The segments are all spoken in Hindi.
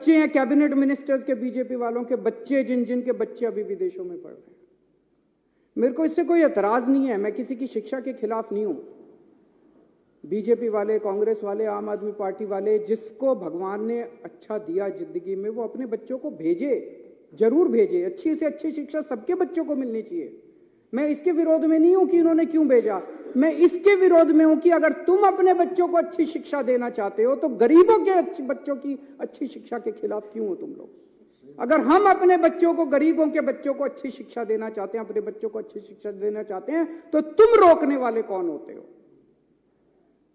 बच्चे हैं कैबिनेट मिनिस्टर्स के, बीजेपी वालों के बच्चे, जिन के बच्चे अभी विदेशों में पढ़ रहे हैं। मेरे को इससे कोई एतराज नहीं है, मैं किसी की शिक्षा के खिलाफ नहीं हूं। बीजेपी वाले, कांग्रेस वाले, आम आदमी पार्टी वाले, जिसको भगवान ने अच्छा दिया जिंदगी में, वो अपने बच्चों को भेजे, जरूर भेजे। अच्छी से अच्छी शिक्षा सबके बच्चों को मिलनी चाहिए। मैं इसके विरोध में नहीं हूं कि इन्होंने क्यों भेजा, मैं इसके विरोध में हूं कि अगर तुम अपने बच्चों को अच्छी शिक्षा देना चाहते हो तो गरीबों के बच्चों की अच्छी शिक्षा के खिलाफ क्यों हो तुम लोग। अगर हम अपने बच्चों को, गरीबों के बच्चों को अच्छी शिक्षा देना चाहते हैं, अपने बच्चों को अच्छी शिक्षा देना चाहते हैं, तो तुम रोकने वाले कौन होते हो।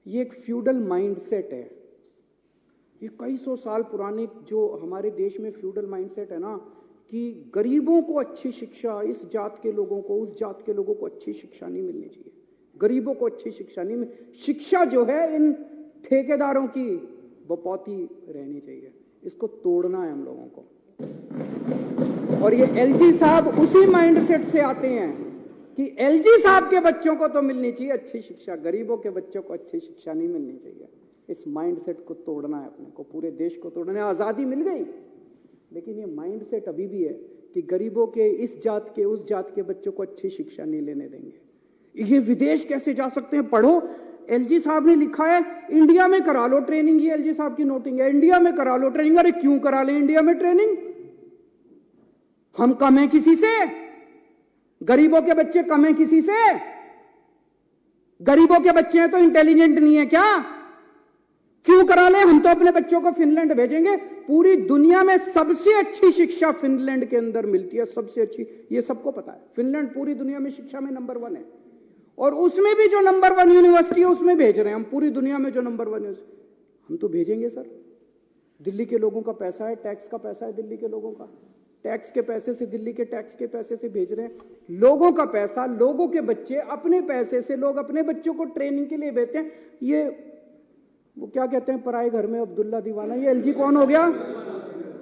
ये एक फ्यूडल माइंडसेट है, ये कई सौ साल पुरानी जो हमारे देश में फ्यूडल माइंडसेट है ना, कि गरीबों को अच्छी शिक्षा, इस जात के लोगों को, उस जात के लोगों को अच्छी शिक्षा नहीं मिलनी चाहिए, गरीबों को अच्छी शिक्षा नहीं शिक्षा जो है इन ठेकेदारों की बपौती रहनी चाहिए। इसको तोड़ना है हम लोगों को। और ये एलजी साहब उसी माइंडसेट से आते हैं कि एलजी साहब के बच्चों को तो मिलनी चाहिए अच्छी शिक्षा, गरीबों के बच्चों को अच्छी शिक्षा नहीं मिलनी चाहिए। इस माइंडसेट को तोड़ना है अपने को, पूरे देश को तोड़ना है। आजादी मिल गई, लेकिन ये माइंडसेट अभी भी है कि गरीबों के, इस जात के, उस जात के बच्चों को अच्छी शिक्षा नहीं लेने देंगे। ये विदेश कैसे जा सकते हैं, पढ़ो। एलजी साहब ने लिखा है इंडिया में करा लो ट्रेनिंग, ये एलजी साहब की नोटिंग है, इंडिया में करा लो ट्रेनिंग। अरे क्यों करा ले इंडिया में ट्रेनिंग, हम कम है किसी से? गरीबों के बच्चे कम है किसी से? गरीबों के बच्चे हैं तो इंटेलिजेंट नहीं है क्या? क्यों करा ले? हम तो अपने बच्चों को फिनलैंड भेजेंगे। पूरी दुनिया में सबसे अच्छी शिक्षा फिनलैंड के अंदर मिलती है, सबसे अच्छी, ये सबको पता है। फिनलैंड पूरी दुनिया में शिक्षा में नंबर 1 है, और उसमें भी जो नंबर 1 यूनिवर्सिटी है उसमें भेज रहे हैं हम। पूरी दुनिया में जो नंबर 1 हम तो भेजेंगे सर। दिल्ली के लोगों का पैसा है, टैक्स का पैसा है, दिल्ली के लोगों का टैक्स के पैसे से, दिल्ली के टैक्स के पैसे से भेज रहे हैं। लोगों का पैसा, लोगों के बच्चे, अपने पैसे से लोग अपने बच्चों को ट्रेनिंग के लिए भेजते हैं। ये वो क्या कहते हैं, पराए घर में अब्दुल्ला दीवाना। ये एलजी कौन हो गया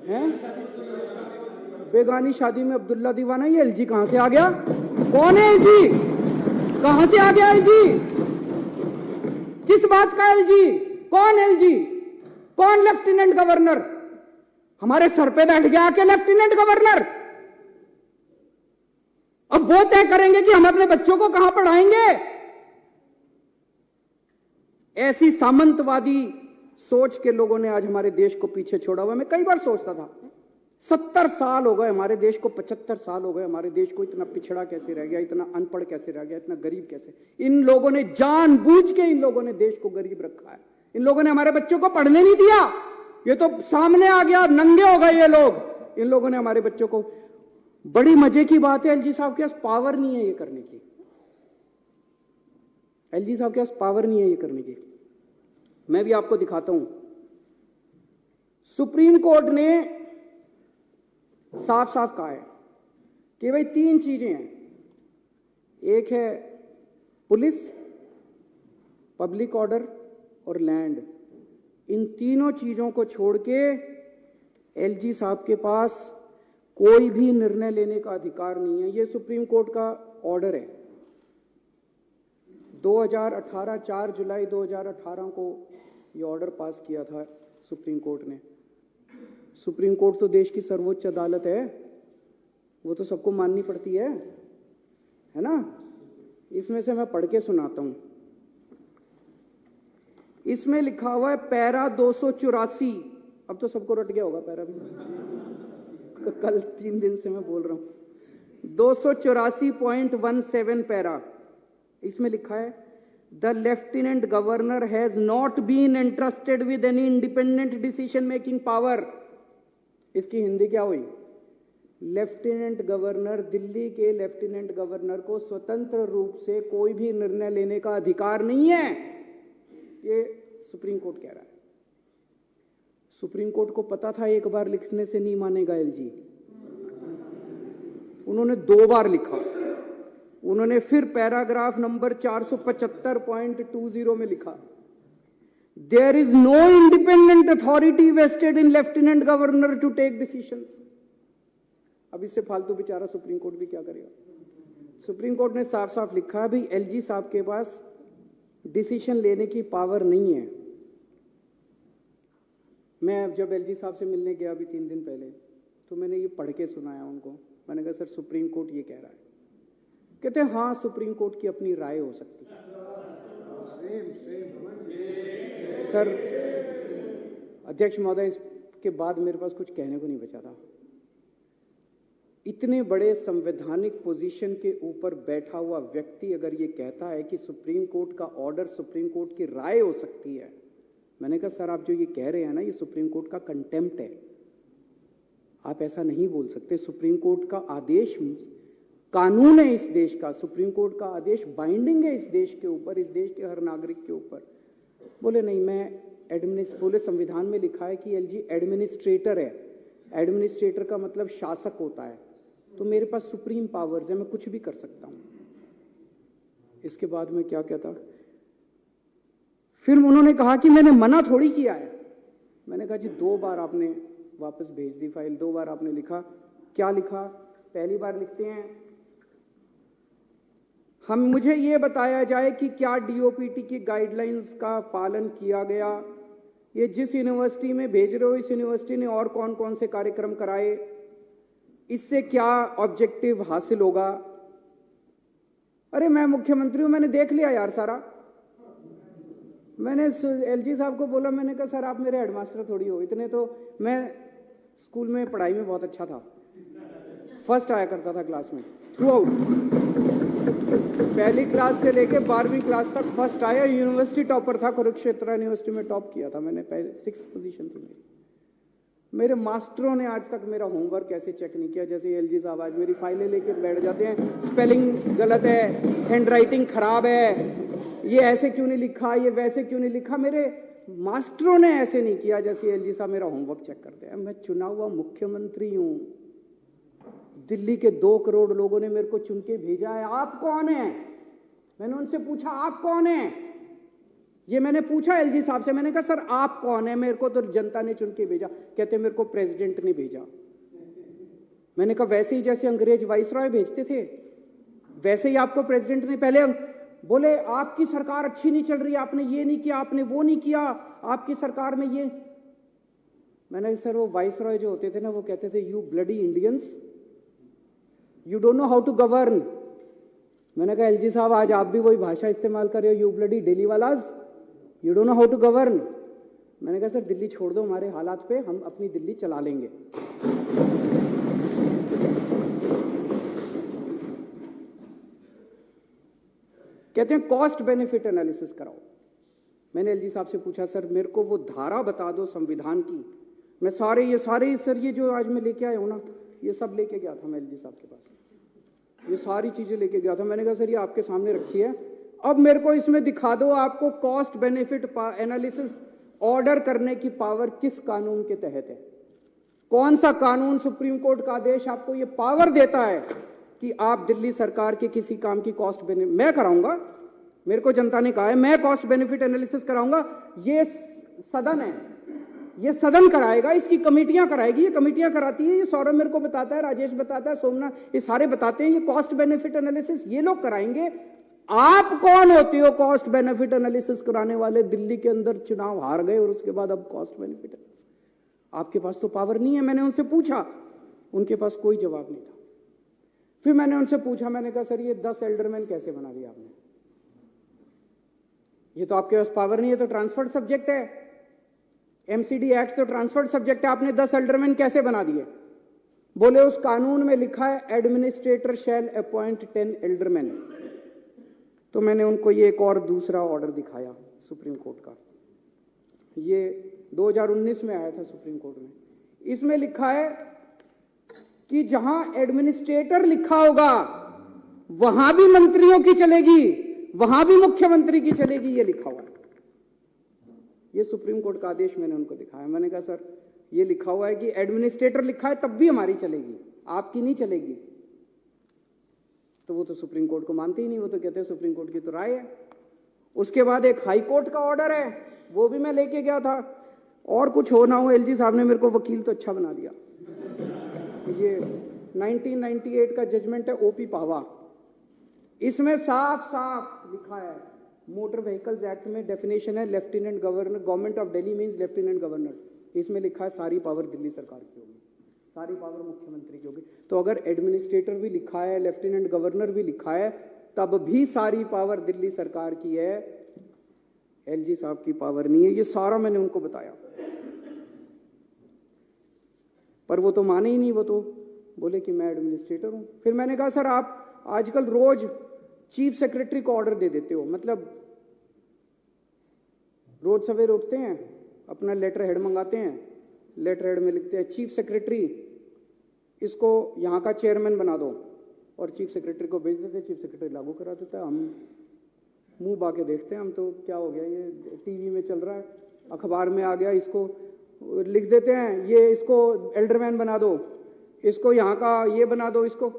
है? बेगानी शादी में अब्दुल्ला दीवाना। ये एलजी कहां से आ गया? कौन है एलजी? कहां से आ गया एलजी? किस बात का एलजी? कौन एलजी? कौन लेफ्टिनेंट गवर्नर? हमारे सर पे बैठ गया आके लेफ्टिनेंट गवर्नर। अब वो तय करेंगे कि हम अपने बच्चों को कहां पढ़ाएंगे। ऐसी सामंतवादी सोच के लोगों ने आज हमारे देश को पीछे छोड़ा हुआ। मैं कई बार सोचता था 70 साल हो गए हमारे देश को, 75 साल हो गए हमारे देश को, इतना पिछड़ा कैसे रह गया, इतना अनपढ़ कैसे रह गया, इतना गरीब कैसे। इन लोगों ने जानबूझ के, इन लोगों ने देश को गरीब रखा है। इन लोगों ने हमारे बच्चों को पढ़ने नहीं दिया। ये तो सामने आ गया, नंगे हो गए ये लोग। इन लोगों ने हमारे बच्चों को, बड़ी मजे की बात है, एलजी साहब के पास पावर नहीं है ये करने की। एलजी साहब के पास पावर नहीं है ये करने की। मैं भी आपको दिखाता हूं। सुप्रीम कोर्ट ने साफ साफ कहा है कि भाई 3 चीजें हैं। एक है पुलिस, पब्लिक ऑर्डर और लैंड। इन तीनों चीजों को छोड़ के एलजी साहब के पास कोई भी निर्णय लेने का अधिकार नहीं है। ये सुप्रीम कोर्ट का ऑर्डर है। 2018 4 जुलाई 2018 को ये ऑर्डर पास किया था सुप्रीम कोर्ट ने। सुप्रीम कोर्ट तो देश की सर्वोच्च अदालत है, वो तो सबको माननी पड़ती है ना। इसमें से मैं पढ़ के सुनाता हूं। इसमें लिखा हुआ है पैरा 284। अब तो सबको रट गया होगा पैरा भी, कल 3 दिन से मैं बोल रहा हूं। 284.17 पैरा, इसमें लिखा है the lieutenant governor has not been entrusted with any independent decision making power. इसकी हिंदी क्या हुई? लेफ्टिनेंट गवर्नर, दिल्ली के लेफ्टिनेंट गवर्नर को स्वतंत्र रूप से कोई भी निर्णय लेने का अधिकार नहीं है। ये सुप्रीम कोर्ट कह रहा है। सुप्रीम कोर्ट को पता था एक बार लिखने से नहीं मानेगा एलजी। उन्होंने 2 बार लिखा। उन्होंने फिर पैराग्राफ नंबर 475.20 में लिखा there is no independent authority vested in lieutenant governor to take decisions. अब इससे फालतू बेचारा सुप्रीम कोर्ट भी क्या करेगा। सुप्रीम कोर्ट ने साफ साफ लिखा है भाई एलजी साहब के पास डिसीजन लेने की पावर नहीं है। मैं जब एलजी साहब से मिलने गया अभी 3 दिन पहले, तो मैंने ये पढ़ के सुनाया उनको। मैंने कहा सर सुप्रीम कोर्ट ये कह रहा है। कहते हैं हाँ सुप्रीम कोर्ट की अपनी राय हो सकती है। सर अध्यक्ष महोदय, इसके बाद मेरे पास कुछ कहने को नहीं बचा था। इतने बड़े संवैधानिक पोजीशन के ऊपर बैठा हुआ व्यक्ति अगर ये कहता है कि सुप्रीम कोर्ट का ऑर्डर सुप्रीम कोर्ट की राय हो सकती है, मैंने कहा सर आप जो ये कह रहे हैं ना, ये सुप्रीम कोर्ट का कंटेम्प्ट है। आप ऐसा नहीं बोल सकते। सुप्रीम कोर्ट का आदेश कानून है इस देश का, सुप्रीम कोर्ट का आदेश बाइंडिंग है इस देश के ऊपर, इस देश के हर नागरिक के ऊपर। बोले नहीं, मैं बोले संविधान में लिखा है कि एलजी एडमिनिस्ट्रेटर है। एडमिनिस्ट्रेटर का मतलब शासक होता है, तो मेरे पास सुप्रीम पावर्स है, मैं कुछ भी कर सकता हूं। इसके बाद में क्या कहता, फिर उन्होंने कहा कि मैंने मना थोड़ी किया है। मैंने कहा जी 2 बार आपने वापस भेज दी फाइल, 2 बार आपने लिखा। क्या लिखा? पहली बार लिखते हैं मुझे ये बताया जाए कि क्या डीओपीटी की गाइडलाइंस का पालन किया गया। ये जिस यूनिवर्सिटी में भेज रहे हो, इस यूनिवर्सिटी ने और कौन कौन से कार्यक्रम कराए, इससे क्या ऑब्जेक्टिव हासिल होगा। अरे मैं मुख्यमंत्री हूं, मैंने देख लिया यार सारा। मैंने एलजी साहब को बोला, मैंने कहा सर आप मेरे हेडमास्टर थोड़ी हो। इतने तो मैं स्कूल में पढ़ाई में बहुत अच्छा था, फर्स्ट आया करता था क्लास में थ्रू आउट। पहली क्लास से लेके 12वीं क्लास तक फर्स्ट आया। यूनिवर्सिटी टॉपर था, कुरुक्षेत्र यूनिवर्सिटी में टॉप किया था मैंने, पहले 6th पोजीशन थी मेरे मास्टरों ने आज तक मेरा होमवर्क ऐसे चेक नहीं किया जैसे एलजी साहब आज मेरी फाइलें लेके बैठ जाते हैं। स्पेलिंग गलत है, हैंड राइटिंग खराब है, ये ऐसे क्यों नहीं लिखा, ये वैसे क्यों नहीं लिखा। मेरे मास्टरों ने ऐसे नहीं किया जैसे एलजी साहब मेरा होमवर्क चेक करते हैं। मैं चुना हुआ मुख्यमंत्री हूं, दिल्ली के 2 करोड़ लोगों ने मेरे को चुन के भेजा है। आप कौन है? मैंने उनसे पूछा आप कौन है, ये मैंने पूछा एलजी साहब से। मैंने कहा सर आप कौन है? मेरे को तो जनता ने चुन के भेजा। कहते मेरे को प्रेसिडेंट ने भेजा। मैंने कहा वैसे ही जैसे अंग्रेज वाइसरॉय भेजते थे वैसे ही आपको प्रेसिडेंट ने पहले। बोले आपकी सरकार अच्छी नहीं चल रही, आपने ये नहीं किया, आपने वो नहीं किया, आपकी सरकार में ये। मैंने सर वो वाइसरॉय जो होते थे ना, वो कहते थे you bloody Indians, you don't know how to govern. मैंने कहा एलजी साहब आज आप भी वही भाषा इस्तेमाल कर रहे हो, you bloody Delhi wallahs, you don't know how to govern. मैंने कहा सर दिल्ली छोड़ दो हमारे हालात पे, हम अपनी दिल्ली चला लेंगे। कहते हैं कॉस्ट बेनिफिट एनालिसिस कराओ। मैंने एलजी साहब से पूछा सर मेरे को वो धारा बता दो संविधान की। मैं सारे सर ये जो आज मैं लेके आया हूं ना, ये सब लेके गया था मैं एलजी साहब के पास, ये सारी चीजें लेके गया था। मैंने कहा सर ये आपके सामने रखी है, अब मेरे को इसमें दिखा दो आपको कॉस्ट बेनिफिट एनालिसिस ऑर्डर करने की पावर किस कानून के तहत है। कौन सा कानून, सुप्रीम कोर्ट का आदेश आपको ये पावर देता है कि आप दिल्ली सरकार के किसी काम की कॉस्ट बेनिफिट। मैं कराऊंगा, मेरे को जनता ने कहा है मैं कॉस्ट बेनिफिट एनालिसिस कराऊंगा। ये सदन है, ये सदन कराएगा, इसकी कमेटियां कराएगी, ये कमेटियां कराती है, ये सौरभ मेरे को बताता है, राजेश बताता है, सोमनाथ, ये सारे बताते हैं। ये कॉस्ट बेनिफिट एनालिसिस ये लोग कराएंगे। आप कौन होते हो कॉस्ट बेनिफिट एनालिसिस कराने वाले? दिल्ली के अंदर चुनाव हार गए और उसके बाद अब कॉस्ट बेनिफिट, आपके पास तो पावर नहीं है। मैंने उनसे पूछा, उनके पास कोई जवाब नहीं था। फिर मैंने उनसे पूछा, मैंने कहा सर ये 10 एल्डरमैन कैसे बना दिया आपने? ये तो आपके पास पावर नहीं है, तो ट्रांसफर्ड सब्जेक्ट है, एमसीडी एक्ट तो ट्रांसफर्ड सब्जेक्ट है, आपने 10 एल्डरमैन कैसे बना दिए? बोले उस कानून में लिखा है एडमिनिस्ट्रेटर शैल अपॉइंट 10 एल्डरमैन। तो मैंने उनको ये एक और दूसरा ऑर्डर दिखाया सुप्रीम कोर्ट का, ये 2019 में आया था सुप्रीम कोर्ट में। इसमें लिखा है कि जहां एडमिनिस्ट्रेटर लिखा होगा वहां भी मंत्रियों की चलेगी, वहां भी मुख्यमंत्री की चलेगी, ये लिखा हुआ है। ये सुप्रीम कोर्ट का आदेश मैंने उनको दिखाया। मैंने कहा सर ये लिखा हुआ है कि एडमिनिस्ट्रेटर लिखा है तब भी हमारी चलेगी, आपकी नहीं चलेगी। तो वो तो सुप्रीम कोर्ट को मानते ही नहीं, वो तो कहते हैं सुप्रीम कोर्ट की तो राय है। उसके बाद एक हाई कोर्ट का ऑर्डर है, वो भी मैं लेके गया था। और कुछ हो ना हो, एलजी साहब ने मेरे को वकील तो अच्छा बना दिया। ये 1998 का जजमेंट है ओपी पावा, इसमें साफ साफ लिखा है, मोटर व्हीकल्स एक्ट में डेफिनेशन है lieutenant governor, government of Delhi means lieutenant governor. इसमें लिखा है सारी पावर दिल्ली सरकार की होगी, सारी पावर मुख्यमंत्री की होगी। तो अगर एडमिनिस्ट्रेटर भी लिखा है, लेफ्टिनेंट गवर्नर भी लिखा है, तब भी सारी पावर दिल्ली सरकार की है, एलजी साहब की पावर नहीं है। ये सारा मैंने उनको बताया, पर वो तो माने ही नहीं। वो तो बोले कि मैं एडमिनिस्ट्रेटर हूं। फिर मैंने कहा सर आप आजकल रोज चीफ सेक्रेटरी को ऑर्डर दे देते हो, मतलब रोज सवेरे उठते हैं, अपना लेटर हेड मंगाते हैं, लेटर हेड में लिखते हैं चीफ सेक्रेटरी इसको यहाँ का चेयरमैन बना दो, और चीफ सेक्रेटरी को भेज देते, चीफ सेक्रेटरी लागू करा देता है। हम मुंह बाके देखते हैं, हम तो क्या हो गया, ये टीवी में चल रहा है, अखबार में आ गया, इसको लिख देते हैं, ये इसको एल्डरमैन बना दो, इसको यहाँ का ये बना दो, इसको।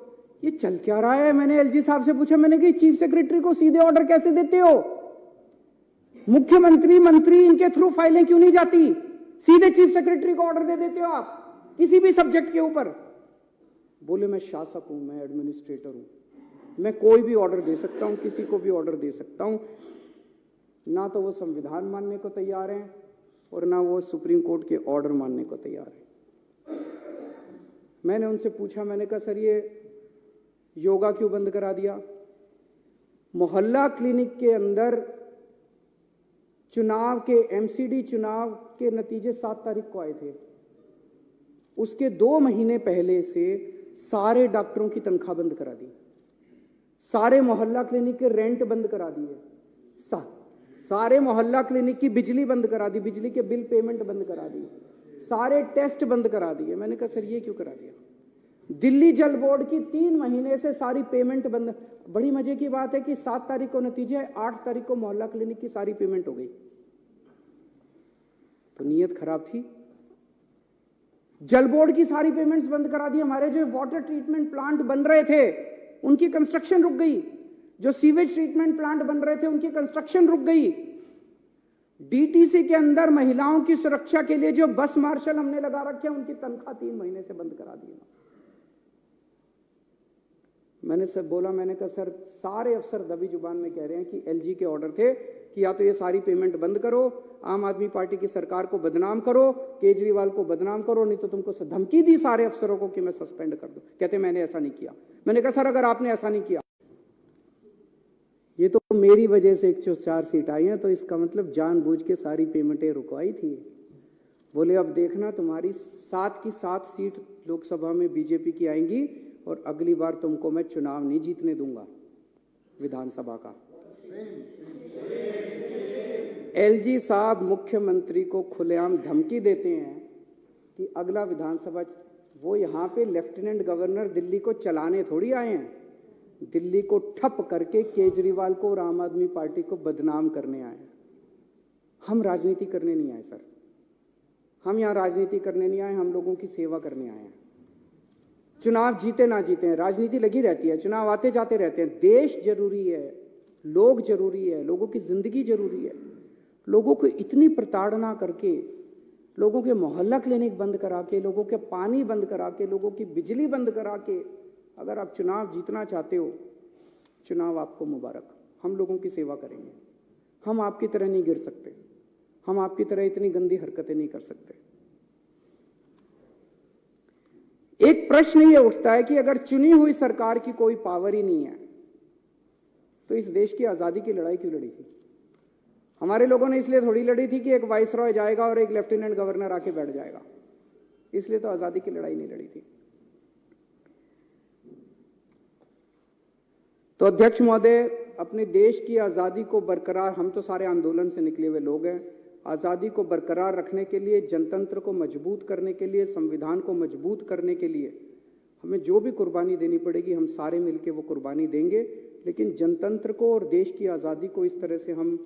ये चल क्या रहा है? मैंने एलजी साहब से पूछा, मैंने कि चीफ सेक्रेटरी को सीधे ऑर्डर कैसे देते हो? मुख्यमंत्री मंत्री इनके थ्रू फाइलें क्यों नहीं जाती? सीधे चीफ सेक्रेटरी को ऑर्डर दे देते हो आप किसी भी सब्जेक्ट के ऊपर। बोले मैं शासक हूं, मैं एडमिनिस्ट्रेटर हूं, मैं कोई भी ऑर्डर दे सकता हूं, किसी को भी ऑर्डर दे सकता हूं। ना तो वो संविधान मानने को तैयार हैं और ना वो सुप्रीम कोर्ट के ऑर्डर मानने को तैयार है। मैंने उनसे पूछा, मैंने कहा सर ये योगा क्यों बंद करा दिया? मोहल्ला क्लिनिक के अंदर चुनाव के एमसीडी चुनाव के नतीजे 7 तारीख को आए थे, उसके 2 महीने पहले से सारे डॉक्टरों की तनख्वाह बंद करा दी, सारे मोहल्ला क्लिनिक के रेंट बंद करा दिए, सारे मोहल्ला क्लिनिक की बिजली बंद करा दी, बिजली के बिल पेमेंट बंद करा दी, सारे टेस्ट बंद करा दिए। मैंने कहा सर ये क्यों करा दिया? दिल्ली जल बोर्ड की 3 महीने से सारी पेमेंट बंद। बड़ी मजे की बात है कि 7 तारीख को नतीजे है, 8 तारीख को मोहल्ला क्लिनिक की सारी पेमेंट हो गई। तो नीयत खराब थी। जल बोर्ड की सारी पेमेंट्स बंद करा दी। हमारे जो वाटर ट्रीटमेंट प्लांट बन रहे थे उनकी कंस्ट्रक्शन रुक गई, जो सीवेज ट्रीटमेंट प्लांट बन रहे थे उनकी कंस्ट्रक्शन रुक गई। डीटीसी के अंदर महिलाओं की सुरक्षा के लिए जो बस मार्शल हमने लगा रखे हैं उनकी तनख्वाह 3 महीने से बंद करा दी। मैंने सब बोला, मैंने कहा सर सारे अफसर दबी जुबान में कह रहे हैं कि एलजी के ऑर्डर थे कि या तो ये सारी पेमेंट बंद करो, आम आदमी पार्टी की सरकार को बदनाम करो, केजरीवाल को बदनाम करो, नहीं तो तुमको धमकी दी सारे अफसरों को कि मैं सस्पेंड कर दूं। कहते मैंने ऐसा नहीं किया। मैंने कहा सर अगर आपने ऐसा नहीं किया, ये तो मेरी वजह से 104 सीट आई हैं, तो इसका मतलब जानबूझ के सारी पेमेंटें रुकवाई थी। बोले अब देखना तुम्हारी 7 की 7 सीट लोकसभा में बीजेपी की आएंगी और अगली बार तुमको मैं चुनाव नहीं जीतने दूंगा विधानसभा का। एलजी साहब मुख्यमंत्री को खुलेआम धमकी देते हैं कि अगला विधानसभा, वो यहां पे लेफ्टिनेंट गवर्नर दिल्ली को चलाने थोड़ी आए हैं, दिल्ली को ठप करके केजरीवाल को और आम आदमी पार्टी को बदनाम करने आए हैं। हम राजनीति करने नहीं आए सर, हम यहां राजनीति करने नहीं आए, हम लोगों की सेवा करने आए हैं। चुनाव जीते ना जीते हैं, राजनीति लगी रहती है, चुनाव आते जाते रहते हैं। देश जरूरी है, लोग जरूरी है, लोगों की जिंदगी जरूरी है। लोगों को इतनी प्रताड़ना करके, लोगों के मोहल्ला क्लिनिक बंद करा के, लोगों के पानी बंद करा के, लोगों की बिजली बंद करा के अगर आप चुनाव जीतना चाहते हो, चुनाव आपको मुबारक। हम लोगों की सेवा करेंगे, हम आपकी तरह नहीं गिर सकते, हम आपकी तरह इतनी गंदी हरकतें नहीं कर सकते। एक प्रश्न ये उठता है कि अगर चुनी हुई सरकार की कोई पावर ही नहीं है तो इस देश की आजादी की लड़ाई क्यों लड़ी थी? हमारे लोगों ने इसलिए थोड़ी लड़ी थी कि एक वाइसरॉय जाएगा और एक लेफ्टिनेंट गवर्नर आके बैठ जाएगा, इसलिए तो आजादी की लड़ाई नहीं लड़ी थी। तो अध्यक्ष महोदय, अपने देश की आजादी को बरकरार, हम तो सारे आंदोलन से निकले हुए लोग हैं, आजादी को बरकरार रखने के लिए, जनतंत्र को मजबूत करने के लिए, संविधान को मजबूत करने के लिए हमें जो भी कुर्बानी देनी पड़ेगी हम सारे मिलकर वो कुर्बानी देंगे। लेकिन जनतंत्र को और देश की आजादी को इस तरह से हम